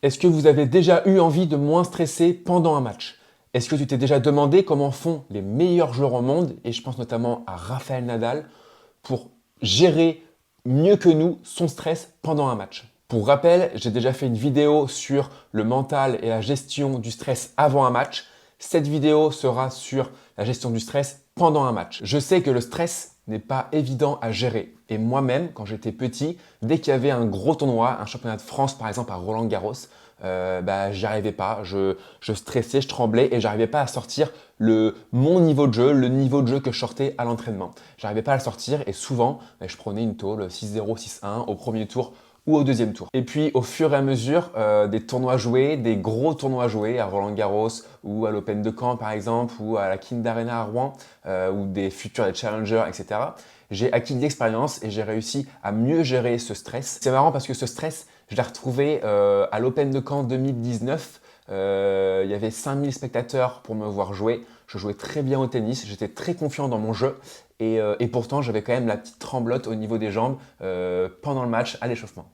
Est-ce que vous avez déjà eu envie de moins stresser pendant un match? Est-ce que tu t'es déjà demandé comment font les meilleurs joueurs au monde, et je pense notamment à Rafael Nadal, pour gérer mieux que nous son stress pendant un match? Pour rappel, j'ai déjà fait une vidéo sur le mental et la gestion du stress avant un match. Cette vidéo sera sur la gestion du stress pendant un match. Je sais que le stress n'est pas évident à gérer. Et moi-même, quand j'étais petit, dès qu'il y avait un gros tournoi, un championnat de France par exemple à Roland-Garros, j'y arrivais pas, je stressais, je tremblais et j'arrivais pas à sortir mon niveau de jeu, le niveau de jeu que je sortais à l'entraînement. J'arrivais pas à le sortir et souvent, je prenais une tôle 6-0, 6-1 au premier tour ou au deuxième tour. Et puis au fur et à mesure des tournois joués, des gros tournois joués à Roland-Garros ou à l'Open de Caen par exemple ou à la Kind Arena à Rouen ou des futurs des Challengers, etc. J'ai acquis de l'expérience et j'ai réussi à mieux gérer ce stress. C'est marrant parce que ce stress, je l'ai retrouvé à l'Open de Caen 2019. Il y avait 5000 spectateurs pour me voir jouer. Je jouais très bien au tennis, j'étais très confiant dans mon jeu et pourtant j'avais quand même la petite tremblote au niveau des jambes pendant le match à l'échauffement.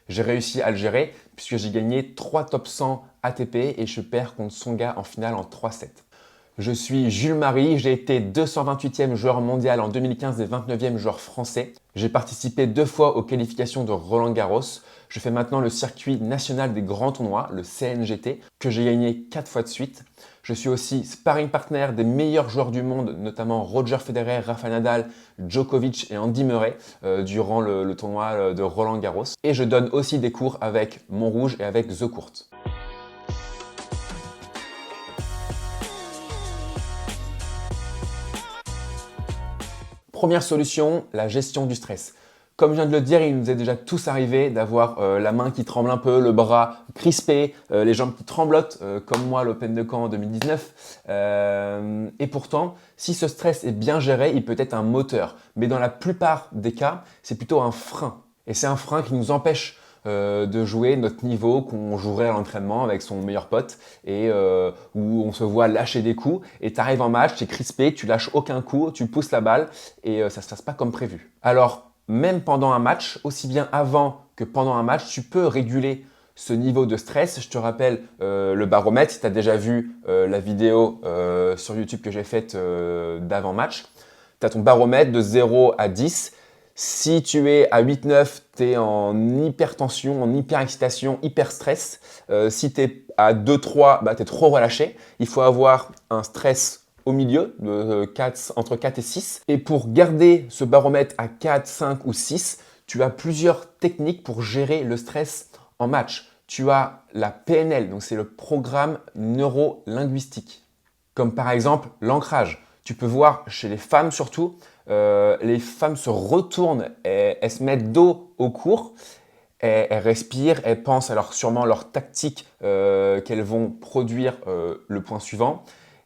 J'ai réussi à le gérer puisque j'ai gagné 3 top 100 ATP et je perds contre Tsonga en finale en 3-7. Je suis Jules Marie, j'ai été 228e joueur mondial en 2015 et 29e joueur français. J'ai participé 2 fois aux qualifications de Roland-Garros. Je fais maintenant le circuit national des grands tournois, le CNGT, que j'ai gagné 4 fois de suite. Je suis aussi sparring partner des meilleurs joueurs du monde, notamment Roger Federer, Rafa Nadal, Djokovic et Andy Murray durant le tournoi de Roland-Garros. Et je donne aussi des cours avec Montrouge et avec The Court. Première solution, la gestion du stress. Comme je viens de le dire, il nous est déjà tous arrivé d'avoir la main qui tremble un peu, le bras crispé, les jambes qui tremblotent, comme moi à l'Open de Caen en 2019. Et pourtant, si ce stress est bien géré, il peut être un moteur. Mais dans la plupart des cas, c'est plutôt un frein. Et c'est un frein qui nous empêche de jouer notre niveau qu'on jouerait à l'entraînement avec son meilleur pote et où on se voit lâcher des coups et tu arrives en match, tu es crispé, tu lâches aucun coup, tu pousses la balle et ça se passe pas comme prévu. Alors, même pendant un match, aussi bien avant que pendant un match, tu peux réguler ce niveau de stress. Je te rappelle le baromètre, si tu as déjà vu la vidéo sur YouTube que j'ai faite d'avant-match, tu as ton baromètre de 0 à 10. Si tu es à 8-9, tu es en hypertension, en hyperexcitation, hyper-stress. Si tu es à 2-3, tu es trop relâché. Il faut avoir un stress au milieu, entre 4 et 6. Et pour garder ce baromètre à 4, 5 ou 6, tu as plusieurs techniques pour gérer le stress en match. Tu as la PNL, donc c'est le programme neuro-linguistique. Comme par exemple l'ancrage. Tu peux voir chez les femmes surtout, les femmes se retournent, elles se mettent dos au cours, elles respirent, elles pensent alors sûrement leur tactique qu'elles vont produire le point suivant.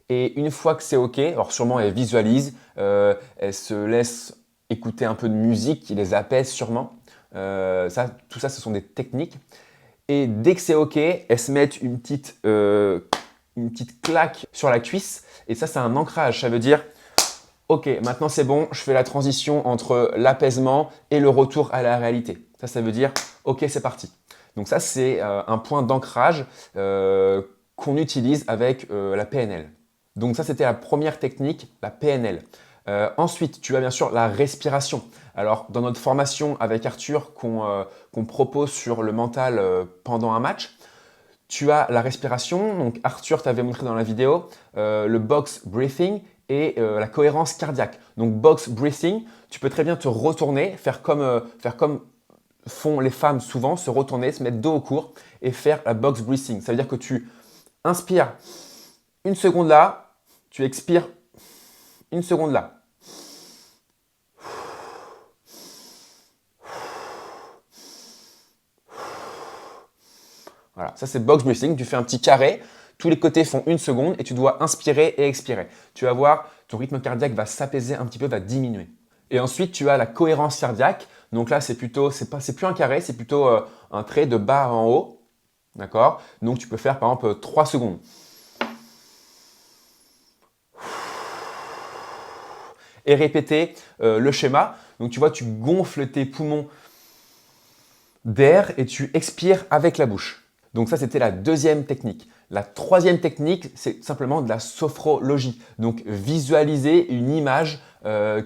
Et une fois que c'est OK, alors sûrement elles visualisent, elles se laissent écouter un peu de musique qui les apaise sûrement. Tout ça, ce sont des techniques. Et dès que c'est OK, elles se mettent une petite claque sur la cuisse. Et ça, c'est un ancrage. Ça veut dire, OK, maintenant c'est bon, je fais la transition entre l'apaisement et le retour à la réalité. Ça veut dire, OK, c'est parti. Donc ça, c'est un point d'ancrage qu'on utilise avec la PNL. Donc ça, c'était la première technique, la PNL. Ensuite, tu as bien sûr la respiration. Alors, dans notre formation avec Arthur qu'on propose sur le mental pendant un match, tu as la respiration. Donc, Arthur t'avait montré dans la vidéo le box breathing et la cohérence cardiaque. Donc, box breathing, tu peux très bien te retourner, faire comme font les femmes souvent, se retourner, se mettre dos au cours et faire la box breathing. Ça veut dire que tu inspires une seconde là, tu expires une seconde là. Voilà, ça c'est box breathing. Tu fais un petit carré, tous les côtés font une seconde et tu dois inspirer et expirer. Tu vas voir, ton rythme cardiaque va s'apaiser un petit peu, va diminuer. Et ensuite, tu as la cohérence cardiaque. Donc là, c'est plus un carré, c'est plutôt un trait de bas en haut. D'accord? Donc tu peux faire par exemple 3 secondes. Et répéter le schéma. Donc tu vois, tu gonfles tes poumons d'air et tu expires avec la bouche. Donc ça, c'était la deuxième technique. La troisième technique, c'est simplement de la sophrologie. Donc visualiser une image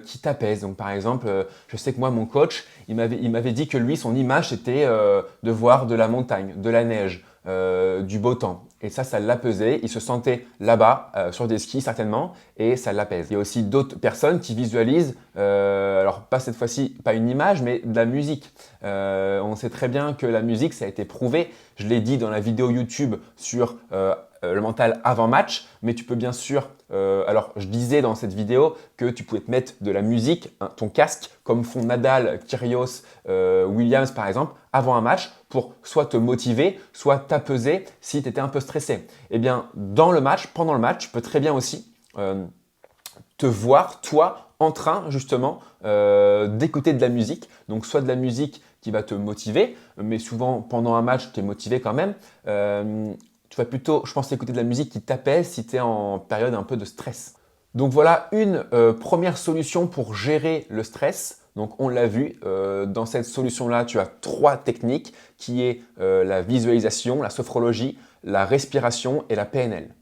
qui t'apaise. Donc par exemple, je sais que moi, mon coach, il m'avait dit que lui, son image, c'était de voir de la montagne, de la neige, du beau temps. Et ça l'apaisait. Il se sentait là-bas, sur des skis certainement, et ça l'apaise. Il y a aussi d'autres personnes qui visualisent, alors pas cette fois-ci, pas une image, mais de la musique. On sait très bien que la musique, ça a été prouvé. Je l'ai dit dans la vidéo YouTube sur le mental avant match, mais tu peux bien sûr, alors je disais dans cette vidéo que tu pouvais te mettre de la musique, hein, ton casque, comme font Nadal, Kyrgios, Williams par exemple, avant un match, pour soit te motiver, soit t'apaiser si tu étais un peu stressé. Eh bien, dans le match, pendant le match, tu peux très bien aussi te voir, toi, en train justement d'écouter de la musique. Donc soit de la musique qui va te motiver, mais souvent pendant un match, tu es motivé quand même. Tu vas plutôt, je pense, écouter de la musique qui t'apaise si tu es en période un peu de stress. Donc voilà une première solution pour gérer le stress. Donc on l'a vu, dans cette solution-là, tu as 3 techniques qui est la visualisation, la sophrologie, la respiration et la PNL.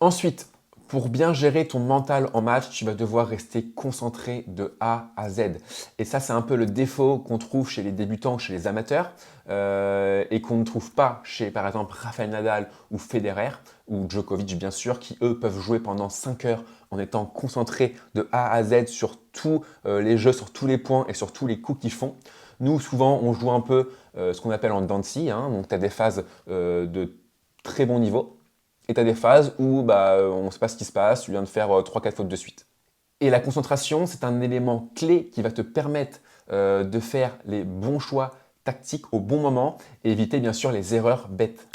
Ensuite, pour bien gérer ton mental en match, tu vas devoir rester concentré de A à Z. Et ça, c'est un peu le défaut qu'on trouve chez les débutants, chez les amateurs, et qu'on ne trouve pas chez, par exemple, Rafael Nadal ou Federer, ou Djokovic, bien sûr, qui, eux, peuvent jouer pendant 5 heures en étant concentrés de A à Z sur tous les jeux, sur tous les points et sur tous les coups qu'ils font. Nous, souvent, on joue un peu ce qu'on appelle en dents de scie, hein, donc tu as des phases de très bon niveau. Et tu as des phases où on ne sait pas ce qui se passe, tu viens de faire 3-4 fautes de suite. Et la concentration, c'est un élément clé qui va te permettre de faire les bons choix tactiques au bon moment et éviter bien sûr les erreurs bêtes.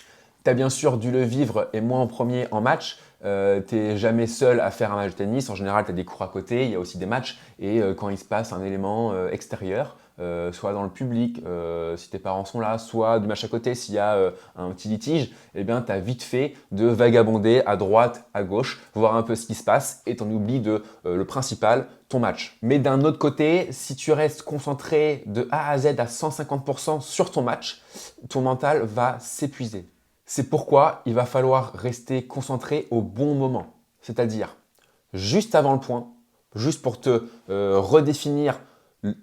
Tu as bien sûr dû le vivre, et moi en premier en match. Tu n'es jamais seul à faire un match de tennis. En général, tu as des cours à côté, il y a aussi des matchs. Et quand il se passe un élément extérieur, soit dans le public, si tes parents sont là, soit du match à côté, s'il y a un petit litige, eh bien, tu as vite fait de vagabonder à droite, à gauche, voir un peu ce qui se passe et t'en oublies de le principal, ton match. Mais d'un autre côté, si tu restes concentré de A à Z à 150% sur ton match, ton mental va s'épuiser. C'est pourquoi il va falloir rester concentré au bon moment, c'est-à-dire juste avant le point, juste pour te redéfinir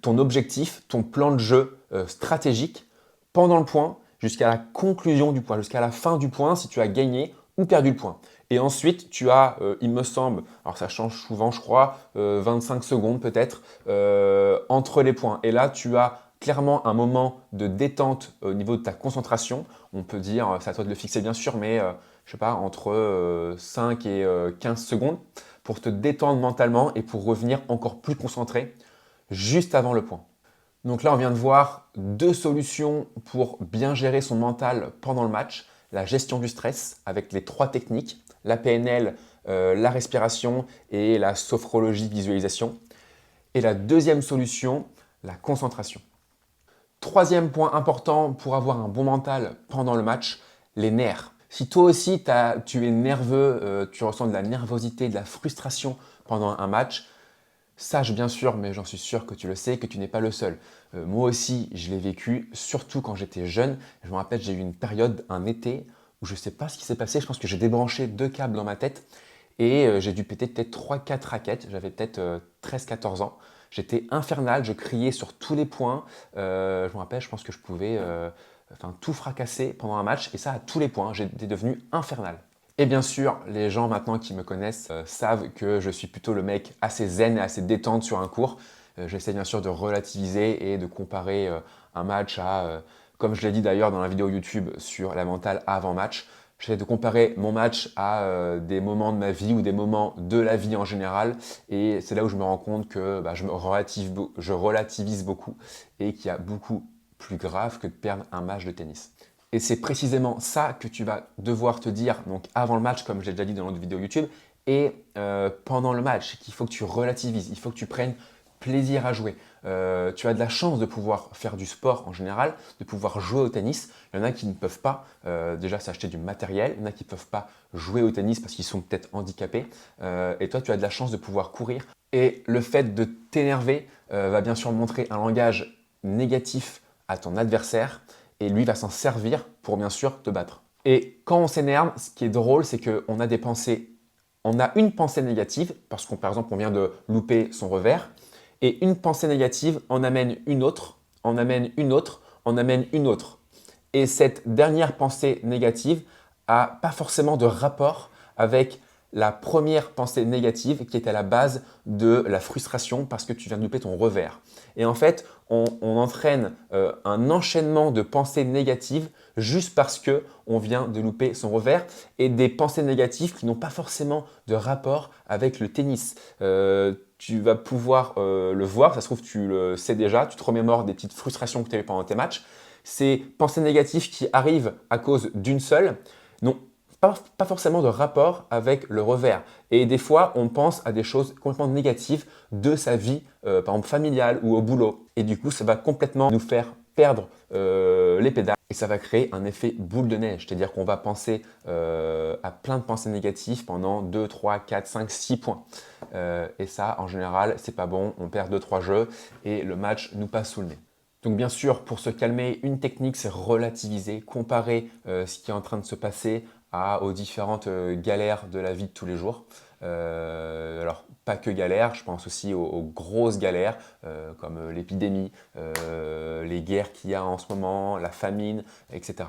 ton objectif, ton plan de jeu stratégique pendant le point jusqu'à la conclusion du point, jusqu'à la fin du point si tu as gagné ou perdu le point. Et ensuite, tu as, il me semble, alors ça change souvent, je crois, 25 secondes peut-être, entre les points. Et là, tu as clairement un moment de détente au niveau de ta concentration. On peut dire, c'est à toi de le fixer bien sûr, mais je sais pas, entre 5 et 15 secondes pour te détendre mentalement et pour revenir encore plus concentré juste avant le point. Donc là, on vient de voir 2 solutions pour bien gérer son mental pendant le match. La gestion du stress avec les 3 techniques, la PNL, la respiration et la sophrologie visualisation. Et la deuxième solution, la concentration. Troisième point important pour avoir un bon mental pendant le match, les nerfs. Si toi aussi tu es nerveux, tu ressens de la nervosité, de la frustration pendant un match, sache bien sûr, mais j'en suis sûr que tu le sais, que tu n'es pas le seul. Moi aussi, je l'ai vécu, surtout quand j'étais jeune. Je me rappelle, j'ai eu une période, un été, où je ne sais pas ce qui s'est passé. Je pense que j'ai débranché 2 câbles dans ma tête et j'ai dû péter peut-être 3-4 raquettes. J'avais peut-être 13-14 ans. J'étais infernal, je criais sur tous les points. Je me rappelle, je pense que je pouvais tout fracasser pendant un match et ça à tous les points. J'étais devenu infernal. Et bien sûr, les gens maintenant qui me connaissent savent que je suis plutôt le mec assez zen et assez détente sur un court. J'essaie bien sûr de relativiser et de comparer un match à, comme je l'ai dit d'ailleurs dans la vidéo YouTube sur la mentale avant match, j'essaie de comparer mon match à des moments de ma vie ou des moments de la vie en général. Et c'est là où je me rends compte que je relativise beaucoup et qu'il y a beaucoup plus grave que de perdre un match de tennis. Et c'est précisément ça que tu vas devoir te dire donc avant le match, comme j'ai déjà dit dans l'autre vidéo YouTube, et pendant le match, qu'il faut que tu relativises, il faut que tu prennes plaisir à jouer. Tu as de la chance de pouvoir faire du sport en général, de pouvoir jouer au tennis. Il y en a qui ne peuvent pas déjà s'acheter du matériel, il y en a qui ne peuvent pas jouer au tennis parce qu'ils sont peut-être handicapés. Et toi, tu as de la chance de pouvoir courir. Et le fait de t'énerver va bien sûr montrer un langage négatif à ton adversaire et lui va s'en servir pour bien sûr te battre. Et quand on s'énerve, ce qui est drôle, c'est qu'on a des pensées, on a une pensée négative, parce qu'on par exemple on vient de louper son revers, et une pensée négative en amène une autre, en amène une autre, en amène une autre. Et cette dernière pensée négative a pas forcément de rapport avec la première pensée négative qui est à la base de la frustration parce que tu viens de louper ton revers. Et en fait, on entraîne un enchaînement de pensées négatives juste parce que on vient de louper son revers et des pensées négatives qui n'ont pas forcément de rapport avec le tennis. Tu vas pouvoir le voir, ça se trouve tu le sais déjà, tu te remémores des petites frustrations que tu as eues pendant tes matchs. Ces pensées négatives qui arrivent à cause d'une seule n'ont pas forcément de rapport avec le revers. Et des fois, on pense à des choses complètement négatives de sa vie, par exemple familiale ou au boulot. Et du coup, ça va complètement nous faire perdre les pédales et ça va créer un effet boule de neige. C'est-à-dire qu'on va penser à plein de pensées négatives pendant 2, 3, 4, 5, 6 points. Et ça, en général, c'est pas bon. On perd 2-3 jeux et le match nous passe sous le nez. Donc bien sûr, pour se calmer, une technique, c'est relativiser, comparer ce qui est en train de se passer aux différentes galères de la vie de tous les jours. Alors, pas que galères, je pense aussi aux grosses galères comme l'épidémie, les guerres qu'il y a en ce moment, la famine, etc.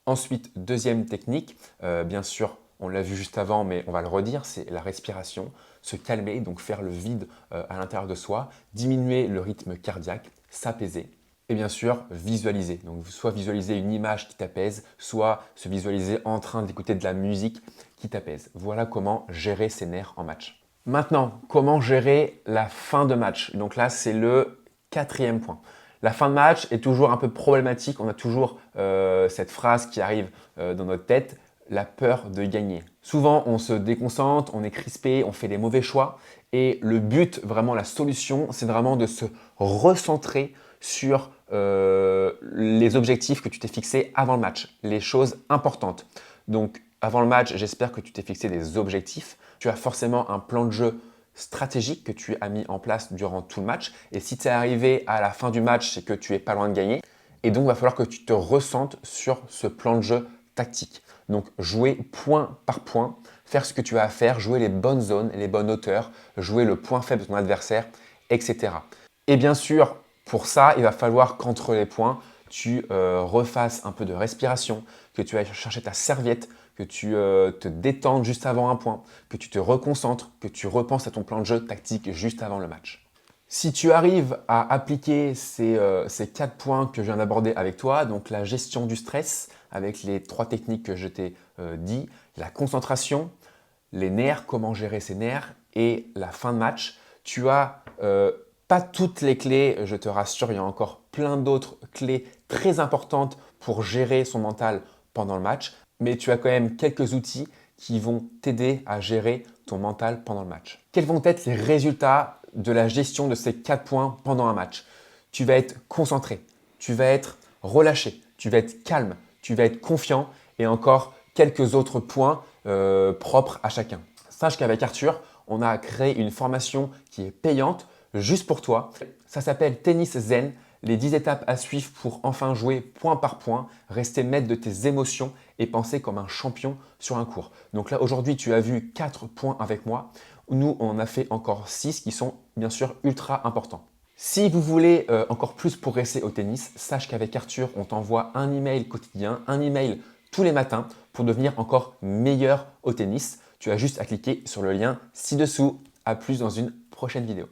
Ensuite, deuxième technique, bien sûr, on l'a vu juste avant, mais on va le redire, c'est la respiration. Se calmer, donc faire le vide à l'intérieur de soi, diminuer le rythme cardiaque, s'apaiser. Et bien sûr, visualiser. Donc, soit visualiser une image qui t'apaise, soit se visualiser en train d'écouter de la musique qui t'apaise. Voilà comment gérer ses nerfs en match. Maintenant, comment gérer la fin de match? Donc là, c'est le quatrième point. La fin de match est toujours un peu problématique. On a toujours cette phrase qui arrive dans notre tête, la peur de gagner. Souvent, on se déconcentre, on est crispé, on fait les mauvais choix. Et le but, vraiment la solution, c'est vraiment de se recentrer sur les objectifs que tu t'es fixés avant le match, les choses importantes. Donc, avant le match, j'espère que tu t'es fixé des objectifs. Tu as forcément un plan de jeu stratégique que tu as mis en place durant tout le match. Et si tu es arrivé à la fin du match, c'est que tu es pas loin de gagner. Et donc, il va falloir que tu te ressentes sur ce plan de jeu tactique. Donc, jouer point par point, faire ce que tu as à faire, jouer les bonnes zones, les bonnes hauteurs, jouer le point faible de ton adversaire, etc. Et bien sûr, pour ça, il va falloir qu'entre les points, tu refasses un peu de respiration, que tu ailles chercher ta serviette, que tu te détendes juste avant un point, que tu te reconcentres, que tu repenses à ton plan de jeu tactique juste avant le match. Si tu arrives à appliquer ces 4 points que je viens d'aborder avec toi, donc la gestion du stress avec les 3 techniques que je t'ai dit, la concentration, les nerfs, comment gérer ses nerfs et la fin de match, tu as pas toutes les clés, je te rassure, il y a encore plein d'autres clés très importantes pour gérer son mental pendant le match, mais tu as quand même quelques outils qui vont t'aider à gérer ton mental pendant le match. Quels vont être les résultats de la gestion de ces 4 points pendant un match? Tu vas être concentré, tu vas être relâché, tu vas être calme, tu vas être confiant et encore quelques autres points propres à chacun. Sache qu'avec Arthur, on a créé une formation qui est payante juste pour toi. Ça s'appelle Tennis Zen, les 10 étapes à suivre pour enfin jouer point par point, rester maître de tes émotions et penser comme un champion sur un court. Donc là, aujourd'hui, tu as vu 4 points avec moi. Nous, on en a fait encore 6 qui sont bien sûr ultra importants. Si vous voulez encore plus progresser au tennis, sache qu'avec Arthur, on t'envoie un email quotidien, un email tous les matins pour devenir encore meilleur au tennis. Tu as juste à cliquer sur le lien ci-dessous. À plus dans une prochaine vidéo.